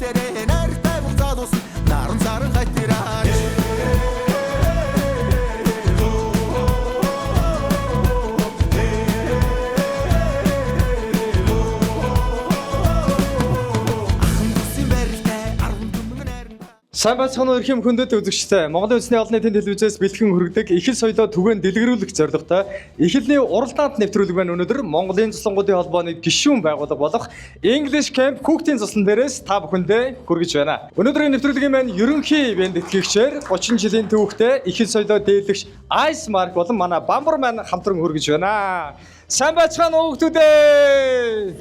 сэрэ нартай буцаадус наран саран хайтираа. Сайн байцгаана уу эрхэм хүндэт үзэгчтэй. Монголын үндэсний олон нийтийн телевизээс бэлтгэн хүргэдэг Ихэл соёлоо түгээн дэлгэрүүлэх зорилготой Ихэлний уралдаант нэвтрүүлэг байна. Өнөөдөр Монголын Цуслангуудын холбооны гишүүн байгууллага болох English Camp Cook-ийн цуслан дээрээс та бүхэндээ хүргэж байна. Өнөөдрийн нэвтрүүлгийн маань ерөнхий ивент тэтгэгчээр 30 жилийн түүхтэй Ихэл соёлоо дээлэгч Ice Mark болон манай Бамбар маань хамтран хүргэж байна. Сайн байцгаана уу хүмүүстээ.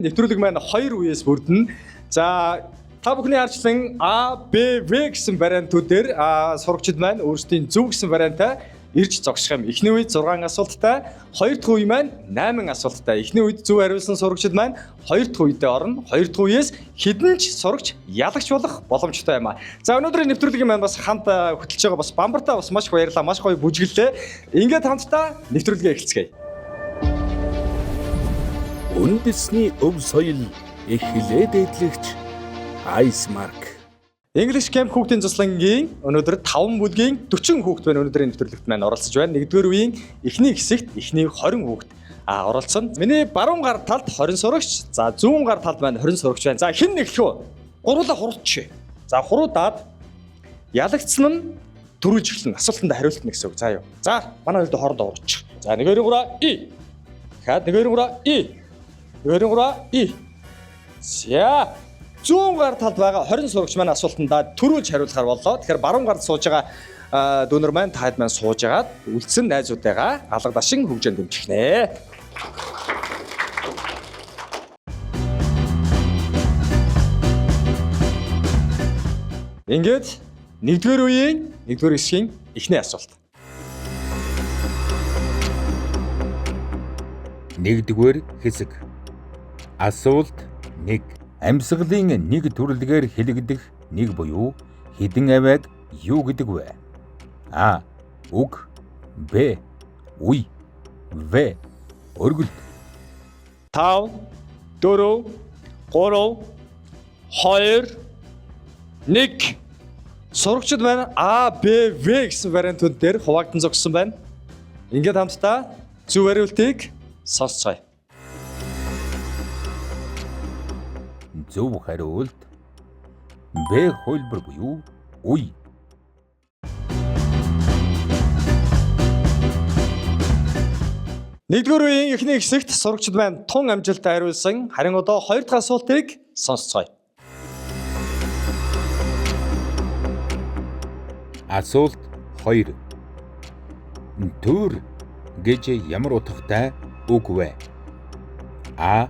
Нэвтрүүлэг маань 2 үеэс бүрдэнэ. За та бүхний харчлан А, Б, В гэсэн вариантуудаар сурагчид маань өөрсдийн зөв гэсэн вариантаа ирж зогсох юм. Эхний үед 6 асуулттай, хоёр дахь үе маань 8 асуулттай. Эхний үед зөв хариулсан сурагчид маань хоёр дахь үедээ орно. Хоёр дахь үеэс хэдэн ч сурагч ялагч болох боломжтой юм аа. За өнөөдрийн нэвтрүүлгийн маань бас хамт хөтлөж байгаа бас Бамбартаа бас маш их баярлалаа. Маш гоё бүжгэллээ. Ингээд хамтдаа нэвтрүүлгээ эхэлцгээе. Үндэсний өв соёл эхлээд эдлэгч Ice Mark. English Camp Cook-ийн цуслангийн өнөөдөр 5 бүлгийн 40 хүүхэд байна. Өнөөдрийн нэвтрүүлэгт маань оролцож байна. Нэгдүгээр үеийн эхний хэсэгт эхний 20 хүүхэд оролцсон. Миний баруун гар талд 20 сурагч, за зүүн гар талд маань 20 сурагч байна. За хэн эхлэх вэ? Гурлаа хурууч. За хуруудаад ялагдсан нь дөрүүлж эхэлнэ. Асуултанд хариултна гэсэн үг. За юу. За манай хоёрд хоорондоо урууч. За нэг хоёрын гураа И. Хаад нэг хоёрын гураа И. Өөрөнгөрөө И. За. Зүүн гар талд байгаа 20 сурагч маань асуултандаа төрүүлж хариулахар боллоо. Тэгэхээр баруун гард сууж байгаа дүүнер маань таад маань сууж агаад үлдсэн найзуудаагаа алгадашин хөгжөөнд дэмжих нэ. Ингээд нэгдүгээр үеийн нэгдүгээр хэсгийн эхний асуулт. Нэгдүгээр хэсэг. Асуулт 1. Амьсгалын нэг төрлөгээр хэлэгдэх нэг буюу хэдэн авиаг юу гэдэг вэ? А. Үг. Б. Үе. В. Өргөлт. 5 4 3 2 1. Сурагчид маань А, Б, В гэсэн вариантууд дээр хуваагдсан зогссон байна. Ингээд хамтдаа зөв хариултыг сонсцгоё. Зөв хариулт Б хөлбөр буюу үе. Нэгдүгээр үеийн эхний хэсэгт сурагчид маань тун амжилттай хариулсан. Харин одоо хоёр дахь асуултыг сонсцгоё. Асуулт 2. Төр гэж ямар утгатай үг вэ? А.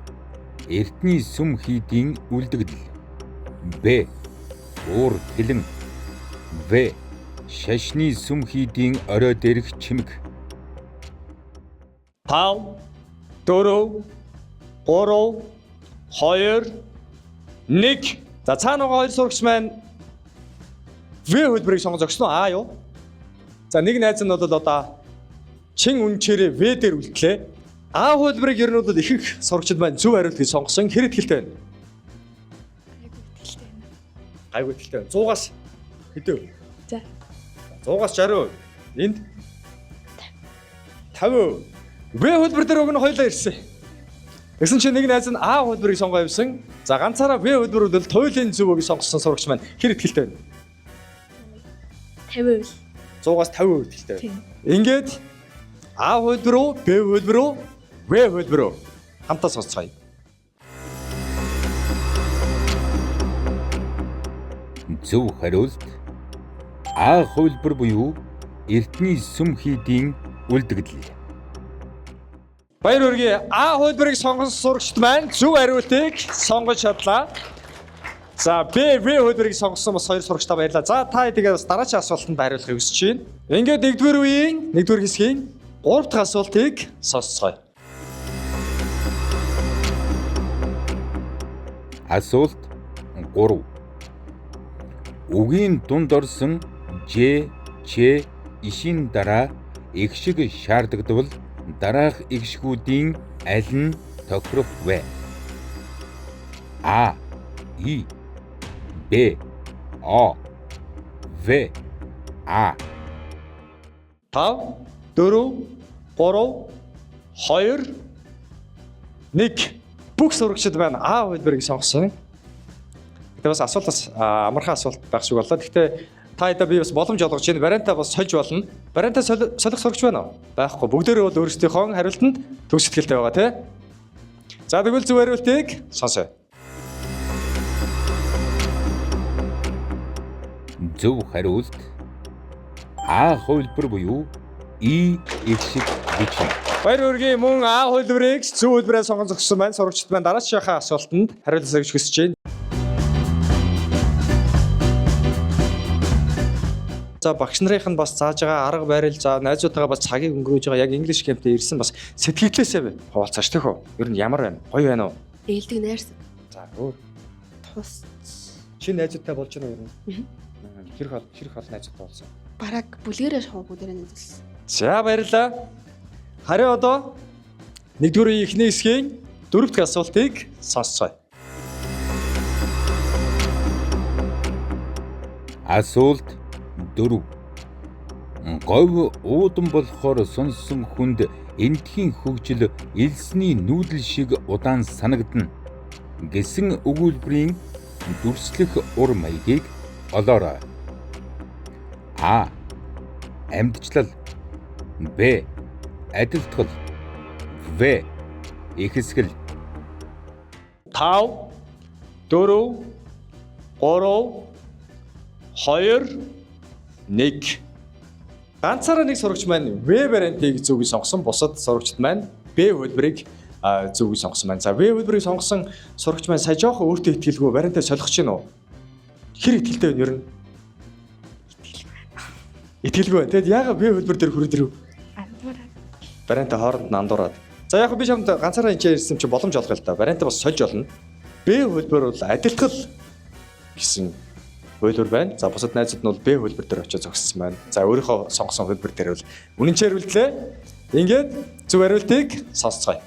Эртний сүм хийдийн үлдэгдэл. Б. Уур хилэн. В. Шашны сүм хийдийн орой дээрх чимэг. 5 4 3 2 1. За цаана байгаа хоёр сурагч маань В хөлбөрийг сонгож өгсөн үү? А юу? За нэг найз нь бол одоо чин үнчээр В дээр үлдлээ. А хөлбөрийг ер нь бол ихэнх сурагчид маань зөв хариулт гэж сонгосон. Хэн итгэлтэй байна? Гайгүй итгэлтэй байна. 100-аас хэдөө? За. 100-аас 60. Энд 50. В хөлбөр дээр өгнө хоёлаа ирсэн. Гэсэн чинь нэг найз нь А хөлбөрийг сонгоо явсан. За ганцаараа В хөлбөр бол туйлын зөв гэж сонгосон сурагч маань хэн итгэлтэй байна? 50%. 100-аас 50% итгэлтэй байна. Ингээд А хөлбөр үү, Б хөлбөр үү, В хөлбөр үү? Хамтаа сонсцгоё. Зөв хариулт А хөлбөр буюу эртний сүм хийдийн үлдэгдэл. Баяр хүргэе. А хөлбөрийг сонгосон сурагчид маань зөв хариултыг сонгож чадлаа. За Б, В хөлбөрийг сонгосон бас хоёр сурагчтай баярлалаа. За та тэгээд бас дараагийн асуултанд хариулахыг хүсэж байна. Ингээд нэгдүгээр үеийн нэгдүгээр хэсгийн 3 дахь асуултыг сонсцгоё. Асуулт 3. Үгийн дунд орсон Ж, Ч, ишийн дараа их шиг шаардагдвал дараах игшгүүдийн аль нь тохирох вэ? А. И. Б. О. В. А. 5 4 3 2 1 бүх сурагчид байна. А хэлбэрийг сонгосон. Гэтэ бас асуултаас амархан асуулт байх шиг боллоо. Гэхдээ та хэд би бас боломж олгож байна. Барианта бас сольж болно. Барианта солих сурагч байна уу? Байхгүй. Бүгдээрээ бол өөрсдийнхөө хариултанд төв сэтгэлтэй байгаа тий. За тэгвэл зөв хариултыг сонсъё. Зөв хариулт А хувилбар буюу И их шиг бичнэ. Баяр хүргэе. Мөн А хувилбарыг зөв хэлбэрээр сонгон зогссон байна. Сурагчид маань дараачихаа асуултанд хариулсаа гэж хүсэж байна. За багш нарын нь бас зааж байгаа арга барил, за найзуудтайгаа бас цагийг өнгөрөөж байгаа яг English Camp-д ирсэн бас сэтгэлдээсээ хуваалцааш тэхөө. Ер нь ямар байна? Гоё байна уу? Ээлдэг найрс. За өөр Тус. шинэ найзуудтай болж байна уу ер нь? Хэрэг хол найзуудтай болсон. Бараг бүлгэрээ шоу бүгдээрээ нэзэлсэн. За баярлалаа. Харин одоо нэгдүгээр үеийн эхний хэсгийн дөрөв дэх асуултыг сонсцгоё. Асуулт 4. Говь уудан болохоор сонссон хүнд эндхийн хөгжил элсний нүүдэл шиг удаан санагдана гэсэн өгүүлбэрийн дүрслэх ур маягийг олоорой. А. Амьдчлал. Б. Адилтгал. В. Ихэсгэл. 5 4 3 2 1 ганцаараа нэг сурагч маань В вариантыг зөвгүй сонгосон. Бусад сурагчид маань Б хэлбэрийг зөвгүй сонгосон байна. За В хэлбэрийг сонгосон сурагч маань сая жоохон өөртөө итгэлгүй вариантаа солих гэж байна уу? Хэр итгэлтэй вэ ер нь? Итгэлгүй байна. Тэгэд яагаад Б хэлбэр дээр хүрээдэрв? Андуураад. Вариантаа хооронд нь андуураад. За яг би чамд ганцаараа энэ ирсэн чи боломж олгоо л да. Вариантаа бас сольж болно. Б хэлбэр бол адилтгал гэсэн хөлбөр байна. За бусад найзууд нь бол Б хөлбөр дээр очиж зогссон байна. За өөрийнхөө сонгосон хөлбөр дээр бол үнэнчээр хариултлаа. Ингээд зөв хариултыг сонсцгоё.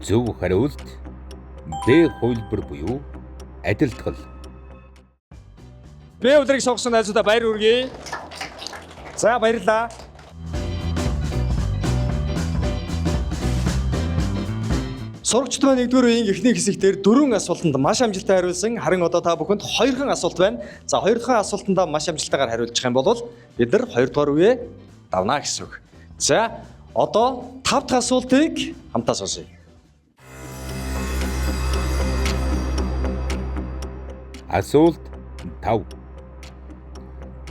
Зөв хариулт Б хувилбар буюу адилтгал. Б хөлбөрийг сонгосон найзуудаа баяр хүргэе. За баярлалаа. Сурагчид маань нэгдүгээр үеийн эхний хэсэгтэр 4 асуултанд маш амжилттай хариулсан. Харин одоо та бүхэнд 2 хан асуулт байна. За 2 дахь асуултандаа маш амжилттайгаар хариулчих юм бол бид нар 2 дугаар үеэ давна гэсэн үг. За одоо 5 дахь асуултыг хамтаа сонсъё. Асуулт 5.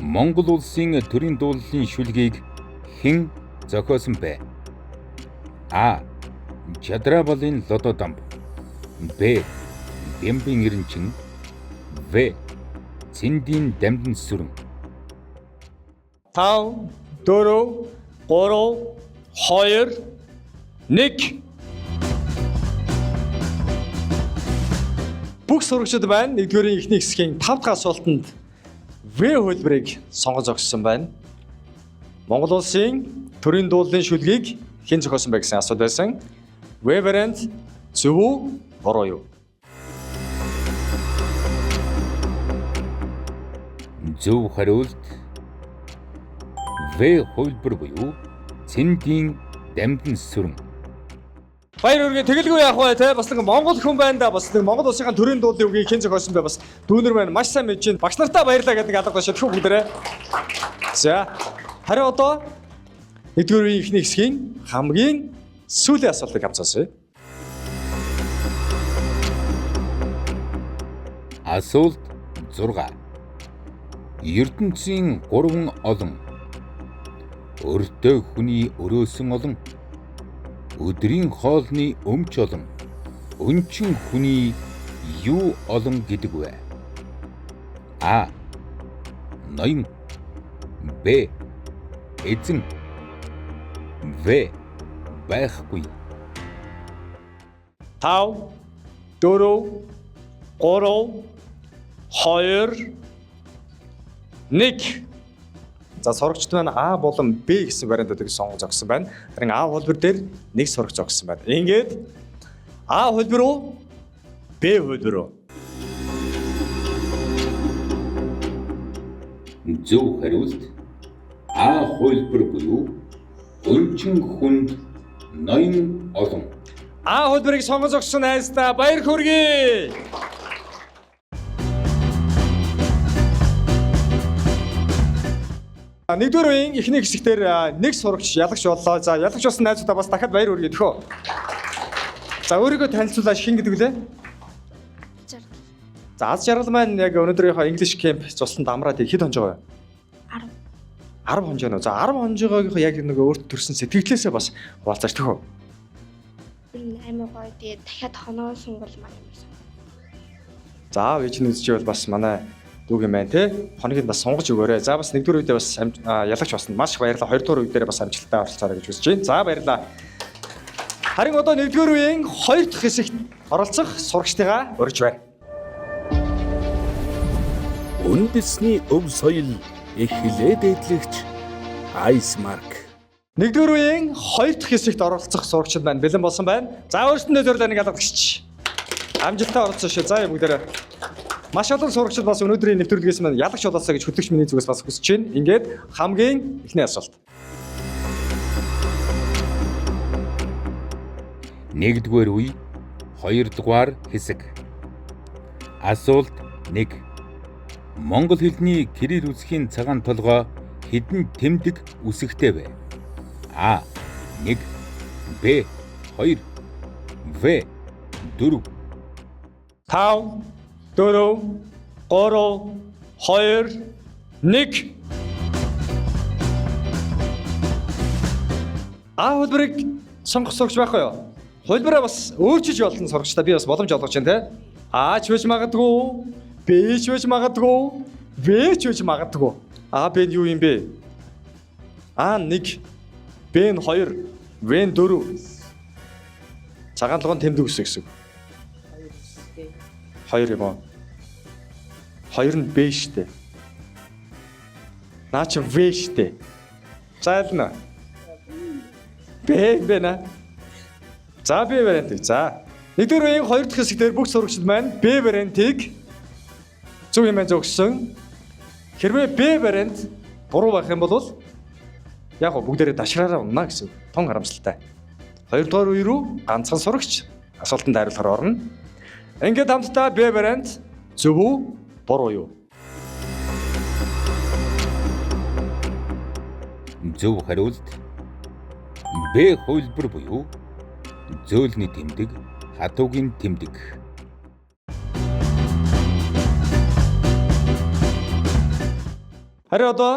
Монгол улсын төрийн дуулалын шүлгийг хэн зохиосон бэ? А. Чадрабалын Лододамб. Б. Бямбын Эренчин. В. Цэндийн Дамдан сүрэн. 5 4 3 2 1 Бүх сурагчид байна. Нэгдүгээр эхний хэсгийн 5 дахь асуултанд В хөлбөрийг сонгож зогссон байна. Монгол улсын төрийн дуулалын шүлгийг хэн зохиосон бэ гэсэн асуулт байсан. В вариант зөв үү? Буруу юу? Зөв хариулт В хувилбар буюу Цэндийн Дамдан сүрэн. Баяр хүргэе. Тэгэлгүй яах вэ те? Бас нэг Монгол хүн байна да. Бас нэг Монгол улсын төрийн дуулалын үгийг хэн зохиосон бэ? Бас дүүнер маань маш сайн мэдж байна. Багш нартаа баярлалаа гэдэг нэг алга тушаа тхүү бүгдээрээ. За. Харин одоо нэгдүгээр үеийн эхний хэсгийн хамгийн сүүлийн асуултыг хамсаасаа. Асуулт 6. ертөнцийн 3 олон өртөө хүний өрөөсөн олон өдрийн хоолны өмч олон өнчин хүний юу олон гэдэг вэ? А. Ноён. Б. Эзэн. В. Байхгүй. 5 4 3 2 1. За сурагчд маань А болон Б гэсэн вариантуудыг сонгож зогссон байна. Харин А хөлбөр дээр нэг сурагч зогссон байна. Ингээд А хөлбөр үү? Б хөлбөр үү? Зөв хариулт А хөлбөр буюу өнчин хүнд ноён олон. А хөлбөрийг сонгож зогссон найздаа баяр хүргэе. Нэгдүгээр үеийн эхний хэсэгтэр нэг сурагч ялагч боллоо. За ялагч болсон найзуудаа бас дахиад баяр хүргэе төхөө. За өөрийгөө танилцуулаад хин гэдэг үлээ. За аз жаргал маань яг өнөөдрийнхөө English Camp цусланд амраад хэд хонжоо вэ? 10 хонжоо нөө. За 10 хонжоогийнхоо яг нэг өөрт төрсэн сэтгэлээсээ бас хуваалцаач төхөө. Энэ амар гоё тэгээ дахиад хоноо сунгал маань юм. За вэж нүзчээ бол бас манай дүүг юм байна те. Хоногийн бас сонгож өгөөрэй. За бас нэгдүгээр үедээ бас ялагч басна. Маш их баярлалаа. Хоёрдугаар үедээ бас амжилттай оролцоорой гэж хүсэж байна. За баярлалаа. Харин одоо нэгдүгээр үеийн хоёр дахь хэсэгт оролцох сурагчдыгаа урьж байна. Үндэсний өв соёл эхлээд эдлэгч Icemark. Нэгдүгээр үеийн хоёр дахь хэсэгт оролцох сурагчид маань бэлэн болсон байна. За өөрсдөө зөвлөлийн нэг алгагч. Амжилттай оролцсон шүү. За бүгдээрээ маш олон сурагчид бас өнөөдрийн нэвтрүүлгээс маань ялагч болоосаа гэж хөтлөгч миний зүгээс бас хүсэж байна. Ингээд хамгийн эхний асуулт. Нэгдүгээр үе, хоёрдугаар хэсэг. Асуулт 1. Монгол хэлний кирилл үсгийн цагаан толгой хэдэн тэмдэг үсэгтэй вэ? А 1, Б 2, В 4. 5 4 3 2 1. А хөлбөрийг сонгох сурагч байхгүй юу? Хөлбөрөө бас өөрчилж болно сурагчдаа би бас боломж олгож байна те. А ч байж магадгүй, Б ч байж магадгүй, В ч байж магадгүй. А Б нь юу юм бэ? А 1, Б нь 2, В нь 4. Цагаан толгойн тэмдэг үс гэсэн. 2 юм уу? 2 нь Б штэ. Наа чи В штэ. Зайлна. Б на. За Б вариант. За. Нэгдүгээр үеийн хоёр дахь хэсэгтэр бүх сурагчид маань Б вариантыг зөв юм зөвгсөн. Хэрвээ Б вариант буруу байх юм бол яг гоо бүгдээрээ дашраараа унана гэсэн тун харамсалтай. Хоёрдугаар үе рүү ганцхан сурагч асуултанд хариулахаар орно. Ингээд хамтдаа Б вариант зөв үү буруу юу? Зөв хариулт Б хөлбөр буюу зөөлний тэмдэг, хатуугийн тэмдэг. Харин одоо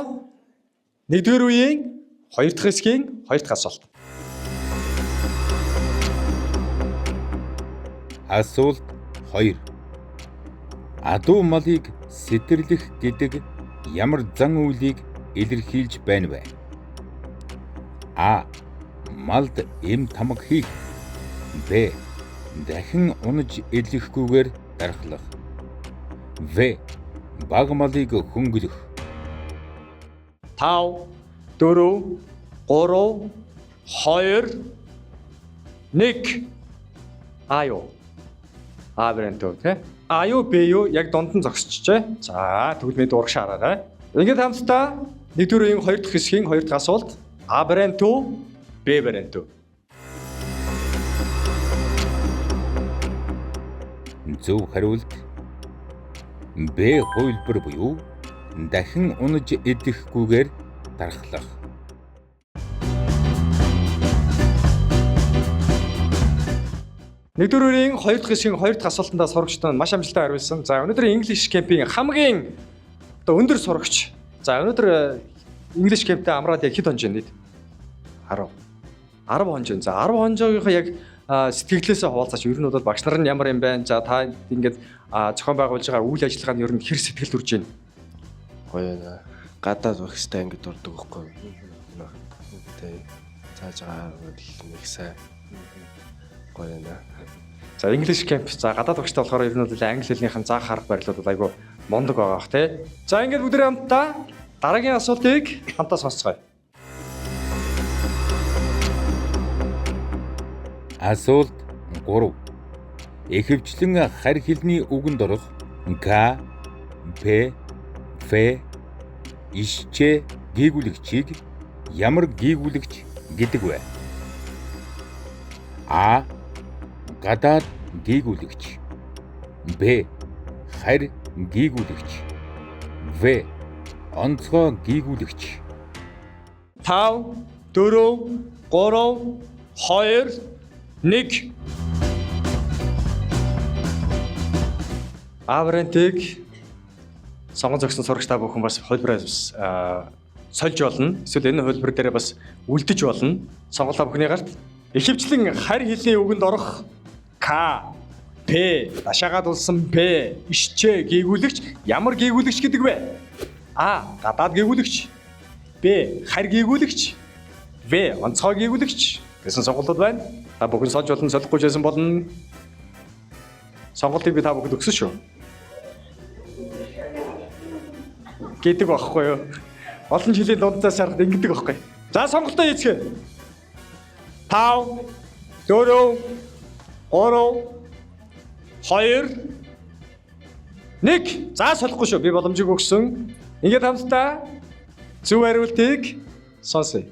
нэгдүгээр үеийн хоёр дахь хэсгийн хоёр дахь асуулт. Асуулт 2. Адуу малыг сэтэрлэх гэдэг ямар зан үйлийг илэрхийлж байна вэ? А. Малд эм тамга хийх. Б. Дахин унаж идэхгүйгээр дархлах. В. Баг малыг хөнгөлөх. 5 4 3 2 1. А юу? А вариант үү те? А юу Б юу яг дунд нь зогсчихжээ. За тэгвэл бид урагшаарай. Ингээд хамтдаа нэгдүгээр үеийн хоёр дахь хэсгийн хоёр дахь асуулт. А вариант үү? Б вариант үү? Зөв хариулт Б хөлбөр буюу дахин унаж идэхгүйгээр дархлах. Нэгдүгээр үеийн хоёр дахь хэсгийн хоёр дахь асуултандаа сурагчдаа маш амжилттай хариулсан. За өнөөдрийн English Camp-ийн хамгийн одоо өндөр сурагч. За өнөөдөр English Camp-тэй амраад яг хэд хонж байна нийт? 10 хонж. За 10 хонжоогийнхоо яг сэтгэлээсээ хуваалцаач. Ер нь бол багш нар нь ямар юм байна? За та ингээд зохион байгуулж байгаа үйл ажиллагаа нь ер нь хэр сэтгэл төрж байна? Гоё нэ. Гадаад багштай ингэж дурдаг байхгүй. Тэ. Цааж байгаа нэг сайн. Гоё нэ. За English Camp за гадаад багштай болохоор ер нь бол англи хэлнийхэн заах арга барилууд бол айгүй Мондог байгаах тий. За ингээд бүгдээ хамтдаа дараагийн асуултыг хамтдаа сонсцгоё. Асуулт 3. Ихэвчлэн харь хэлний үгэнд орох к, п, ф, ишчэ гээгүүлэгчийг ямар гээгүүлэгч гэдэг вэ? А. Гадаад гээгүүлэгч. Б. Харь гээгүүлэгч. В. Онцгой гээгүүлэгч. 5 4 3 2 1 А вариантыг сонгон зогсон сурагч та бүхэн бас хөлбөрөөс сольж болно. Эсвэл энэ хөлбөр дээр бас үлдэж болно. Сонголоо бүхний гарт ихэвчлэн харь хэлний үгэнд орох К, П, дашаагаад улсан П, ишчэ гээгүүлэгч ямар гээгүүлэгч гэдэг вэ? А. Гадаад гээгүүлэгч. Б. Харь гээгүүлэгч. В. Онцгой гээгүүлэгч гэсэн сонголтууд байна. Та бүхэн сольж болон солихгүй жисэн болно. Сонголтыг би та бүхэнд өгсөн шүү. Гэдэг байхгүй юу? Олон жилийн дундаас шарахад ингэдэг байхгүй. За сонголтоо хийцгээе. 5 4 3 2 1 За солихгүй шүү. Би боломжийг өгсөн. Ингээд хамтдаа зөв хариултыг сонсъё.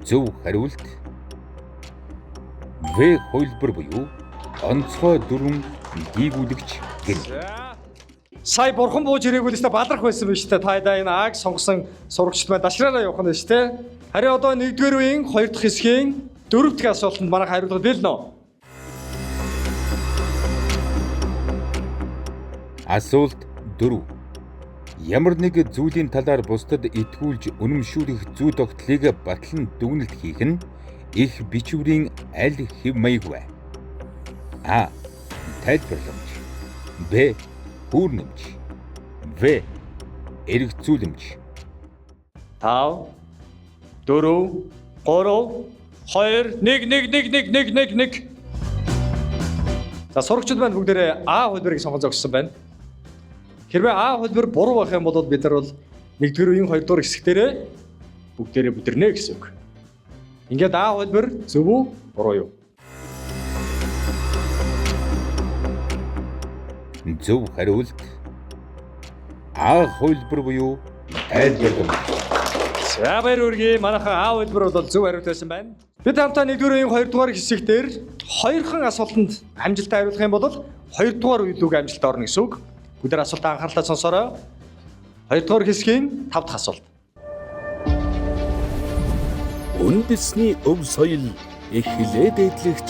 Зөв хариулт В хөлбөр буюу онцгой дүрм гээгүүлэгч гэнэ. Сая бурхан бууж ирээгүй л өстой баларх байсан биз дээ. Та энэ Ааг сонгосон сурагчид маань дашраараа явах нь шүү дээ. Харин одоо 1-р үеийн 2 дахь хэсгийн 4 дахь асуултанд манайх хариулга дэлнэ. Асуулт 4. Ямар нэг зүйлийн талаар бусдад итгүүлж үнэмшүүлэх зүй тогтлыг батлан дүгнэлт хийх нь их бичвэрийн аль хэв маяг вэ? А. Тайлбарламж. Б. Хүүрнэмж. В. Эргэцүүлэмж. 5 4 3 2 1 За сурагчид маань бүгдээрээ А хөлбөрийг сонгон зогссон байна. Хэрвээ А хөлбөр буруу байх юм бол бид нар бол 1-р үеийн 2-р хэсэгтэрээ бүгдээрээ бүдэрнэ гэсэн үг. Ингээд А хөлбөр зөв үү? Буруу юу? Зөв хариулт А хөлбөр буюу тайлбарламж. За баяр хүргэе. Манайхан А хөлбөр бол зөв хариулт байсан байна. Бид хамтдаа 1-р үеийн 2-р хэсэгтэр хоёрхан асуултанд амжилттай хариулах юм бол 2-р үеийг амжилттай орно гэсэн үг. Бүгдээр асуултаа анхаарлаа сонсоорой. 2-р хэсгийн 5 дахь асуулт. Үндэсний өв соёл эхлээд эдлэгч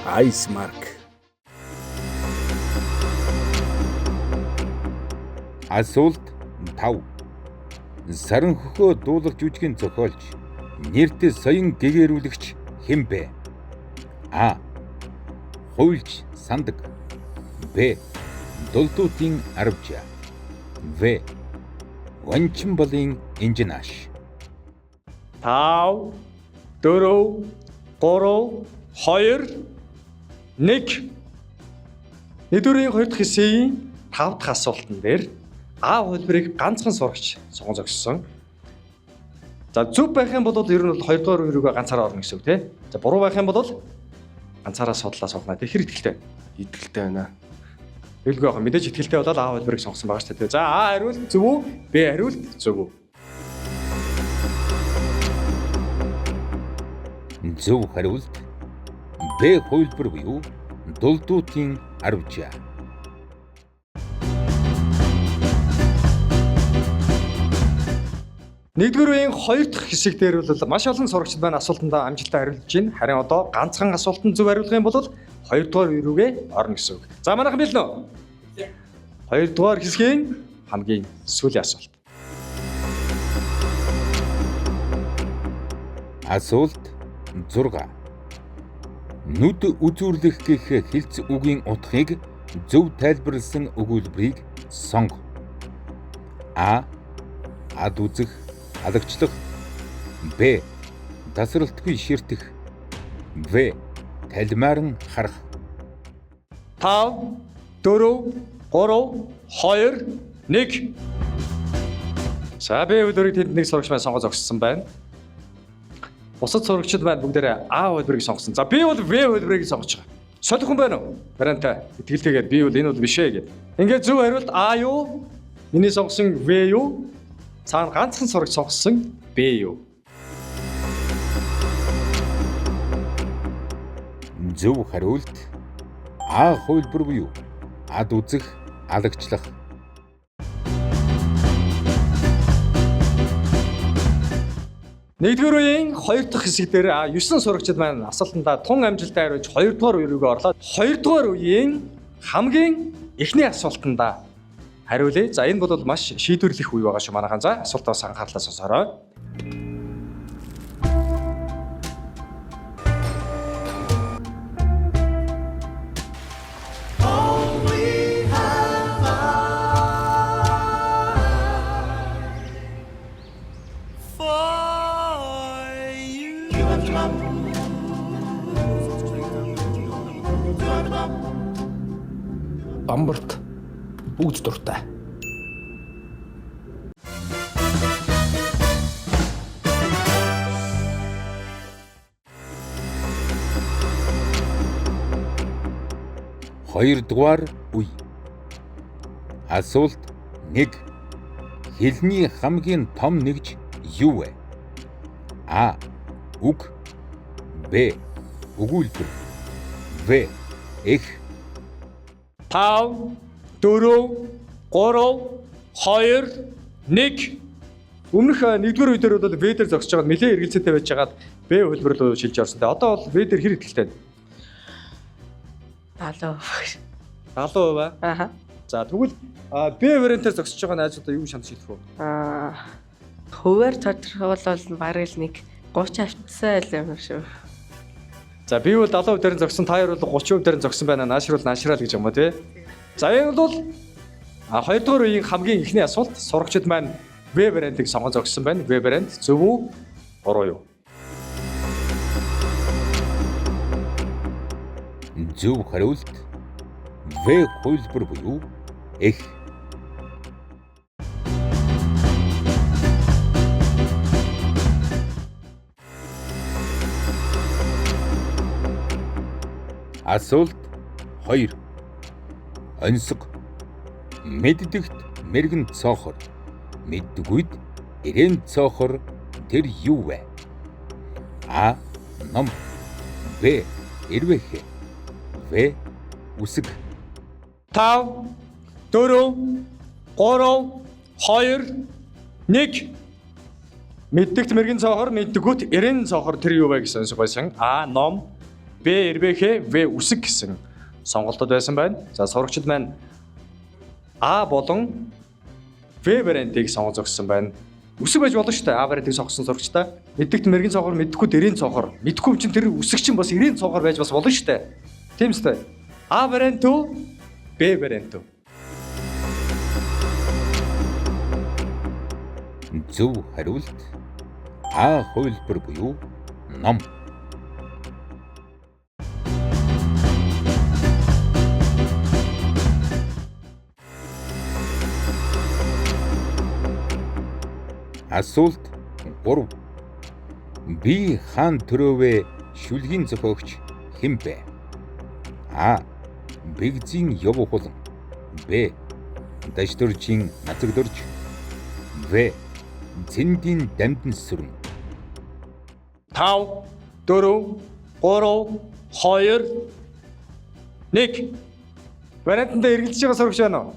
Icemark. Асуулт 5. Саран хөхөө дуулах жүжигийн зохиолч нэртэй соён гэгэрүүлэгч хэн бэ? А. Хуйлч сандаг. Б. Дулдуудын арвжа. В. Ванчин болын инженаш. 5 4 3 2 1 Нэгдүгээр 2 дахь хэсгийн 5 дахь асуултан дээр А хөлбөрийг ганцхан сурагч сонгон зогссон. За зөв байх юм бол ер нь бол 2-р үеийг ганцаараа орно гэсэн үг тий. За буруу байх юм бол ганцаараа судлаа сонгоно. Тэр ихтэй. Идэлтэй байна. Хэлгүй яах мэдээж ихтэй болоод А хөлбөрийг сонгосон байгаа шүү дээ. За А хариулт зөв үү? Б хариулт зөв үү? Зөв хариулт Б хөлбөр буюу дулдуудын арвжа. Нэгдүгээр үеийн 2 дахь хэсэг дээр бол маш олон сурагчид маань асуултандаа амжилттай хариулж байна. Харин одоо ганцхан асуултанд зөв хариулах юм бол 2-р үе рүүгээ орно гэсэн үг. За манайхан билнэ үү? 2-р хэсгийн хамгийн сүүлийн асуулт. Асуулт 6. Нүд үзүүрлэх гэх хэлц үгийн утгыг зөв тайлбарласан өгүүлбэрийг сонго. А. Ад үзэх, алагчлах. Б. Тасралтгүй ширтэх. В. Талмаарн харах. 5 4 3 2 1. За Б хөлбөрийг тэнд нэг сурагч маань сонгож зогссон байна. Бусад сурагчид маань бүгдээрээ А хөлбөрийг сонгосон. За би бол В хөлбөрийг сонгож байгаа. Солихон байна уу? Варианта итгэлтэйгээр би бол энэ бол биш ээ гэд. Ингээд зөв хариулт А юу? Миний сонгосон В юу? Цаана ганцхан сурагч сонгосон Б юу? Зөв хариулт А хөлбөр буюу ад үзэх, алагчлах. Нэгдүгээр үеийн 2 дахь хэсэг дээр 9 сурагчид маань асуултандаа тун амжилттай хариулж 2 дугаар үе рүүгээ орлоо. 2 дугаар үеийн хамгийн эхний асуултандаа хариулъя. За энэ бол маш шийдвэрлэх үе байгаа шүү манайхан. За асуултаас анхаарлаа сонсоорой. Бамбарт бүгд дуртай. Хоёрдугаар үе. Асуулт 1. Хэлний хамгийн том нэгж юу вэ? А. Үг. Б. Өгүүлбэр. В. Эх. 5 4 3 2 1. Өмнөх нэгдүгээр үе дээр бол В дээр зогсож байгаа нэлээд эргэлзээтэй байж байгаад Б хөлбөр рүү шилж орсон. Одоо бол В дээр хэр ихтэй? 70%. 70%. Аха. За тэгвэл Б вариантаар зогсож байгаа найзуудаа юу шанс шийдэх вэ? Хуваар тодорхойлол бараг л нэг 30 авцсан юм шүү. За би бол 70% дээр зогсон, та хоёр бол 30% дээр зогсон байна. Наашрал гэж юм уу тий? За энэ бол 2 дугаар үеийн хамгийн эхний асуулт сурагчид маань В вариантыг сонгож зогссон байна. В вариант зөв үү? Буруу юу? Зөв хариулт В хөлбөр буюу эх. Асуулт 2. Онцог мэддэгт мэрэгэн цоохор мэддэгүйд ирээн цоохор тэр юу вэ? А. Ном. Б. Ирвэх. В. Үсэг. 5 4 3 2 1. Мэддэгт мэрэгэн цоохор мэддэгүйт ирээн цоохор тэр юу вэ гэсэн байсан. А. Ном. Б. Ирвэх. В. Үсэг гэсэн сонголтод байсан байна. За сурагчид маань А болон В вариантыг сонгож зогссон байна. Үсэг байж болно шүү дээ. А вариантыг сонгосон сурагчдаа. Мэддэгт мэрэгэн цоохор мэддэггүй ирээн цоохор. Мэдхгүй чинь тэр үсэг чинь бас ирээн цоохор байж бас болно шүү дээ. Тийм үстэй. А вариант уу? Б вариант уу? Зөв хариулт А хөлбөр буюу ном. Асуулт 3. Би хаан төрөвөө шүлгийн зохиогч хэн бэ? А. Бигзийн Ёв хулан. Б. Дашдөржийн Нацагдөрж. В. Зэндийн Дамдан сүрэн. 5 4 3 2 1. Вариантанд эргэлдэж байгаа сурагч байна уу?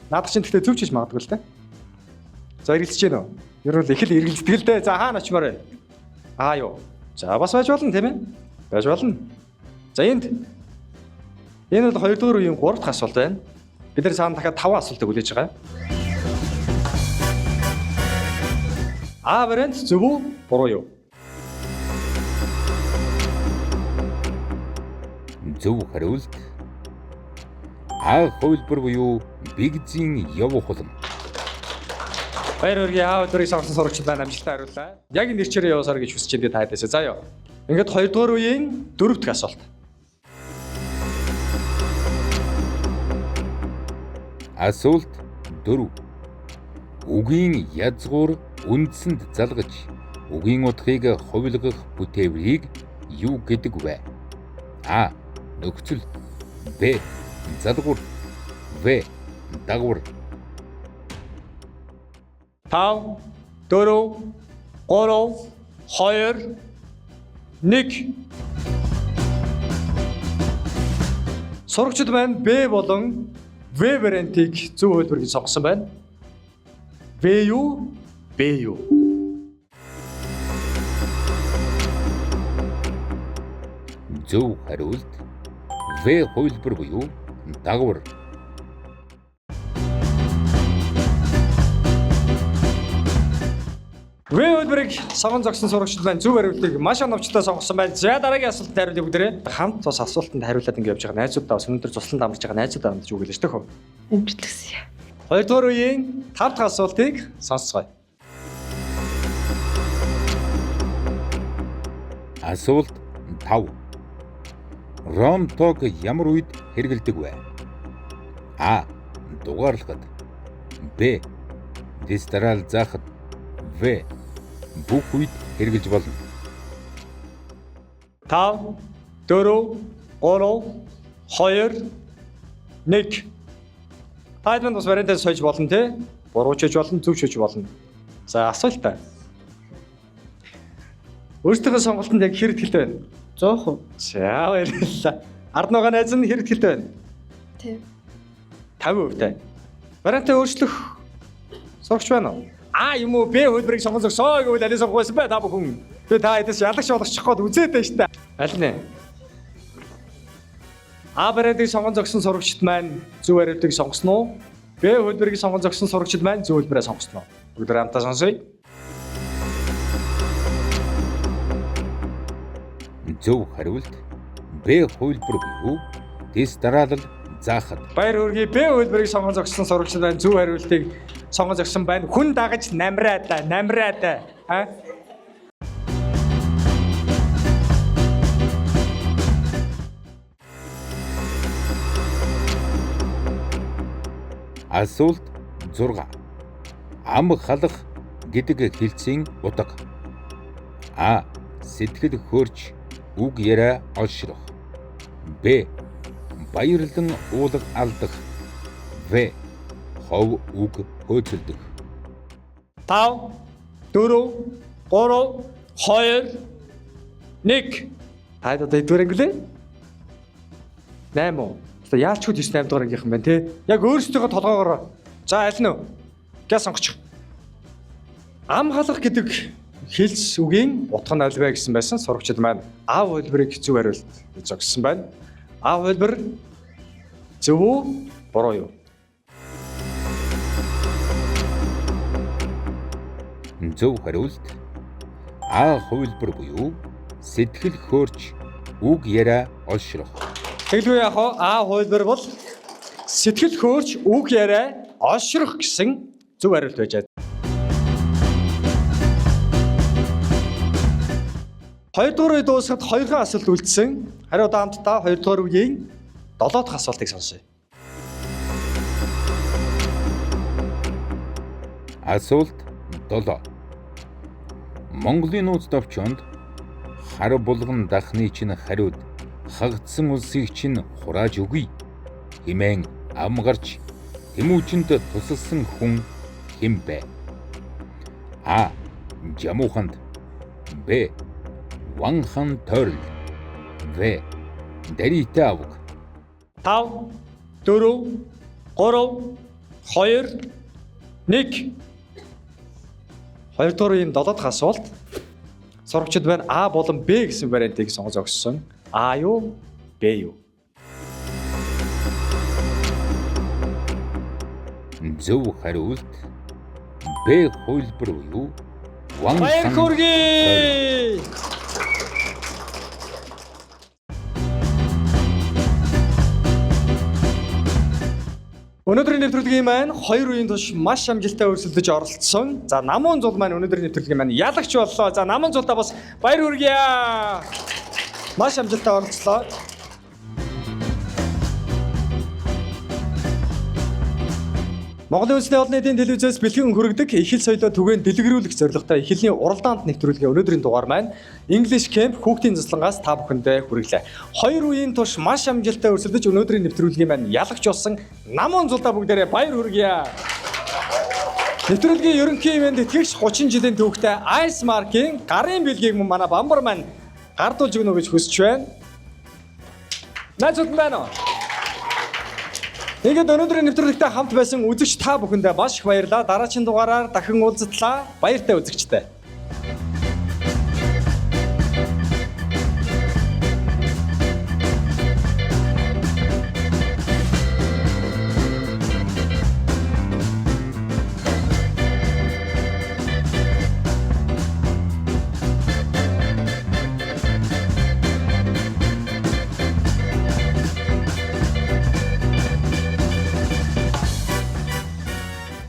Наадах чинь гэхдээ зөв ч хийж магадгүй л дээ. За эргэлдэж байна уу? Ер нь их л эргэлддэг л дээ. За хаана очимоор байна? Аа юу. За бас байж болно тийм ээ. Байж болно. За энэ бол 2 дугаар үеийн 3 дахь асуулт байна. Бид нар цаана дахиад 5 асуултыг хүлээж байгаа. А вариант зөв үү? Буруу юу? Зөв хариулт А хөлбөр буюу Бигзийн Ёв хулан. Баяр хүргэе. А хөлбөрийг сонгосон сурагчид байна. Амжилттай хариуллаа. Яг энэ нэрчээрээ явуулсаар гэж хүсэж байна. Таадаасаа. За ёо. Ингээд 2 дугаар үеийн 4 дахь асуулт. Асуулт 4. Үгийн язгуур үндсэнд залгаж үгийн утгыг хувилгах бүтээврийг юу гэдэг вэ? А. Нөхцөл. Б. Залгуур. В. Дагвар. 5 4 3 2 1. Сурагчид маань Б болон В вариантыг зөв хөлбөр гэж сонгосон байна. В юу? Б юу? Зөв хариулт В хувилбар буюу дагвар. В хөлбөрийг сонгон зогсон сурагчид маань зөв хариултыг маш оновчтой сонгосон байна. За дараагийн асуултанд хариулъя бүгдээрээ. Хамт бас асуултанд хариулаад ингэ явж байгаа найзуудаа бас өнөөдөр цусланд амарч байгаа найзуудаа амарч үг хэлж төх үү? Амжилтгсэн. Хоёрдугаар үеийн 5 дахь асуултыг сонсцгоё. Асуулт 5. Ромтог ямар үед хэрэгэлдэг вэ? А. Дугаарлахад. Б. Дистарал заахад. В. Бүх үед хэрэгэлж болно. 5 4 3 2 1. Таад манд бас вариантаас сойж болно те. Бурууч хийж болно, зөв хийж болно. За асуултаа. Өөрсдийнхөө сонголтод яг хэр ихтэй байна? 100%. За баярлалаа. Ард нугаа найз нь хэр ихтэй байна? Тийм. 50% тай. Вариантаа өөрчлөх сурагч байна уу? А юм уу Б хөлбөрийг сонгон зогсоо гэвэл аль сонгох байсан бэ та бүхэн? Тэгээ та эдээс ялагч болгочих гээд үзээд байж та. Аль нэ? А вариантыг сонгон зогсон сурагчид маань зөв хариултыг сонгосон уу? Б хөлбөрийг сонгон зогсон сурагчид маань зөв хөлбөрөө сонгосон уу? Бүгд хамтаа сонсъё. Зөв хариулт Б хувилбар буюу дистарал заахад. Баяр хүргэе. Б хөлбөрийг сонгон зогсон сурагчид маань зөв хариултыг сонгон зогсон байна. Хүн дагаж намраад. А? Асуулт 6. Ам халах гэдэг хэлцийн утга. А. Сэтгэл хөөрч үг яриа олшрох. Б. Баярлан уулга алдах. В. Хов үг хөөцөлдөх. 5 4 3 2 1. Хайд одоо эдгээр ангилээ. 8. Одоо яалч хүүд 9 8 дугаар ангийнхан байна те. Яг өөрсдийнхөө толгоогоор. За аль нь вэ? Гяс сонгочих. Ам халах гэдэг хэлц үгийн утга нь аль вэ гэсэн байсан сурагчид маань А хөлбөрийг зөв хариулт гэж зогссон байна. А хөлбөр зөв үү? Буруу юу? Зөв хариулт А хувилбар буюу сэтгэл хөөрч үг яриа олшрох. Тэгэлгүй яах вэ? А хөлбөр бол сэтгэл хөөрч үг яриа олшрох гэсэн зөв хариулт байж. Хоёрдугаар үе дуусахад хоёрхан асуулт үлдсэн. Хариу даамтдаа хоёрдугаар үеийн 7 дахь асуултыг сонсъё. Асуулт 7. Монголын нууц товчонд хар булган дахны чинь хариуд хагдсан улсыг чинь хурааж өгье хэмээн ам гарч Тэмүүчэнд тусалсан хүн хэн бэ? А. Жамууханд. Б. Ванхан Төрл. В. Даритай авг. 5 4 3 2 1. Хоёрдугаар үеийн 7 дахь асуулт. Сурагчид байна А болон Б гэсэн вариантыг сонгож өгсөн. А юу? Б юу? Зөв хариулт Б хувилбар буюу Баяр хүргэе. Өнөөдрийн нэвтрүүлгийн маань 2 үеийн турш маш амжилттай өрсөлдөж оролцсон. За Намун Зул маань өнөөдрийн нэвтрүүлгийн маань ялагч боллоо. За Намун Зулдаа бас баяр хүргэе. Маш амжилттай оролцлоо. Монголын үндэсний олон нийтийн телевизээс бэлтгэн хүргэдэг ихэл соёлоо түгээн дэлгэрүүлэх зорилготой ихэлний уралдаанд нэвтрүүлгийн өнөөдрийн дугаар маань English Camp хүүхдийн заслангаас та бүхэндээ хүргэлээ. 2 үеийн турш маш амжилттай өрсөлдөж өнөөдрийн нэвтрүүлгийн маань ялагч болсон намун зулдаа бүгдээрээ баяр хүргье. Нэвтрүүлгийн ерөнхий ивент итгэгч 30 жилийн түүхтэй Ice Mark-ийн гарын бэлгийг манай бамбар маань гардуулж өгнө гэж хүсэж байна. Найзууд байна уу? Ингээд өнөөдрийн нэвтрүүлэгтээ хамт байсан үзэгч та бүхэндээ маш их баярлалаа. Дараагийн дугаараар дахин уулзтлаа. Баяртай үзэгчтэй.